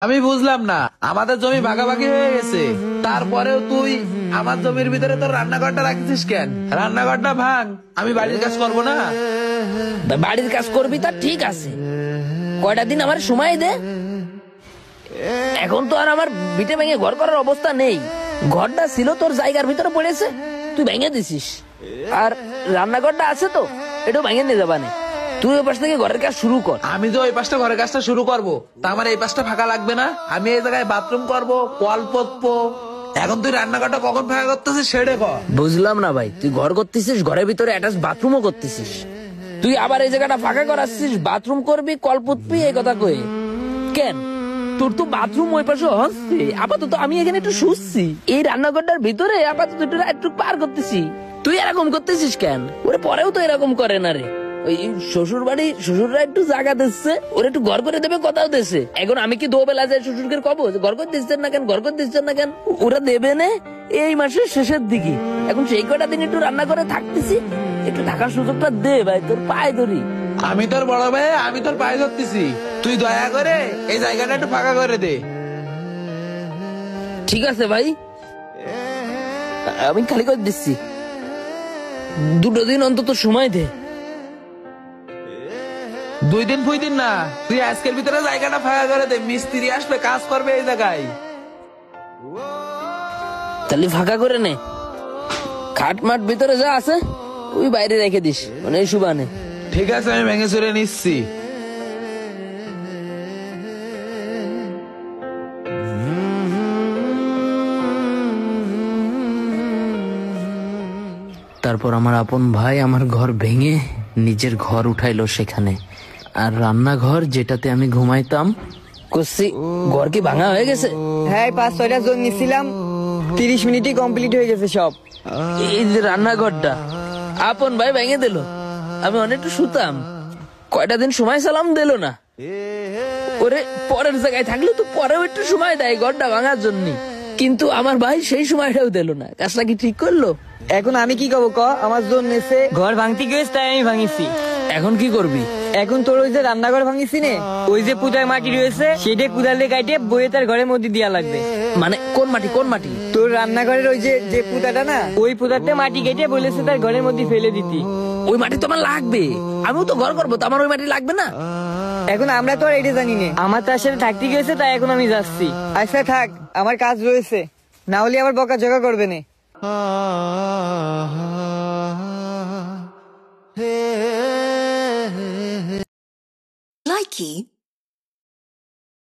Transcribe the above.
আমি বুঝলাম না, আমাদের জমি ভাগাভাগি হয়ে গেছে, তারপরেও তুই আমার জমির ভিতরে তোর রান্নাঘরটা রাখছিস কেন? রান্নাঘরটা ভাঙ, আমি বাড়ির কাজ করব না? বাড়ির কাজ করবি তা ঠিক আছে, কয়টা দিন আমার সময় দে। এখন তো আর আমার ভিটে ভেঙে ঘর করার অবস্থা নেই। ঘরটা ছিল তোর জায়গার ভিতরে পড়েছে, তুই ভেঙে দিছিস। আর রান্নাঘরটা আছে তো, এটাও ভেঙে নিয়ে যাবা না। তুই ওই পাশ থেকে ঘরের কাজ শুরু কর। আমি তো ওই পাশটা ঘরের কাজটা শুরু করব, তা আমার এই পাশটা ফাঁকা লাগবে না? আমি এই জায়গায় বাথরুম করব, কল পতবো। এখন তুই রান্নাঘরটা কখন ফাঁকা করতেছিস সেটা কর। বুঝলাম না ভাই, তুই ঘর করতেছিস, ঘরের ভিতরে অ্যাটাচ বাথরুমও করতেছিস, তুই আবার এই জায়গাটা ফাঁকা করাচ্ছিস, বাথরুম করবি, কল পুতবি, এই কথা কয়ে কেন? তোর তো বাথরুম ওই পাশে হচ্ছে, আপাতত আমি এখানে একটু শুচ্ছি, এই রান্নাঘরটার ভিতরে আপাতত একটু পার করতেছি। তুই এরকম করতেছিস কেন? ওরে পরেও তো এরকম করে না রে। ওই শ্বশুর বাড়ি, শ্বশুররা একটু জায়গা দিচ্ছে, ওরা একটু ঘর করে দেবে, কথাও দিচ্ছে। এখন আমি কি দোবেলা যাই শ্বশুরকে কব ঘর করে দিচ্ছেন না কেন, ঘর করে দিচ্ছেন না কেন? ওরা দেবে না এই মাসের শেষের দিকে। এখন সেই কয়টা দিন একটু রান্না করে থাকতেছি, একটু থাকার সুযোগটা দে ভাই, তোর পায়ে ধরি। আমি তোর বড় ভাই, আমি তোর পায়ে ধরতেছি, তুই দয়া করে এই জায়গাটা একটু ফাঁকা করে দে। ঠিক আছে ভাই, আমি খালি করে দিচ্ছি, দুটো দিন অন্তত সময় দে। 2 দিন 2 দিন না, তুই আজকের ভিতরে জায়গাটা ফাঁকা করে দে, মিস্ত্রি আসবে, কাজ করবে এই জায়গায়। তাহলে ফাঁকা করে নে, খাট মাঠ ভিতরে যা আছে ওই বাইরে রেখে দিস, মানে এই সুবানে। ঠিক আছে, আমি ভেঙে চুরে নিচ্ছি। তারপর আমার আপন ভাই আমার ঘর ভেঙে নিজের ঘর উঠাইলো সেখানে, আর রান্নাঘর যেটাতে আমি ঘুমাইতাম করছি, ঘর কি ভাঙা হয়ে গেছে? হ্যাঁ, 5-6টা জোন নিছিলাম, 30 মিনিটই কমপ্লিট হয়ে গেছে সব। এই যে রান্নাঘরটা আপন ভাই ভেঙে দিল, আমি অনেকটা শুতাম, কয়টা দিন সময় সালাম দিল না। ওরে পরের জায়গায় থাকলে তো পরেও একটু সময় দেয় ঘরটা ভাঙার জন্য, কিন্তু আমার ভাই সেই সময়টাও দিল না। কাজটা কি ঠিক করলো? এখন আমি কি করবো ক? আমার জোন নেছে, ঘর ভাঙতে গেছে, তাই আমি ভাঙিছি। এখন কি করবি? এখন তোর ওই যে রান্নাঘর ভাঙিছি নে, ওই যে পুতার মাটি রয়েছে সেটা কুদালে কাটে বইয়ে তার ঘরের মধ্যে দিয়া লাগবে। মানে কোন মাটি? কোন মাটি? তোর রান্নাঘরের ওই যে পুতাটা না, ওই পুতাতে মাটি কেটে বলেছে তার ঘরের মধ্যে ফেলে দিতি। ওই মাটি তো আমার লাগবে, আমিও তো ঘর করবো, তো আমার ওই মাটি লাগবে না? এখন আমরা তো আর এটা জানি না, আমার তার সাথে থাকতে গেছে, তাই এখন আমি যাচ্ছি। আচ্ছা থাক, আমার কাজ রয়েছে, না হলে আবার বকা জগা করবে না। Likey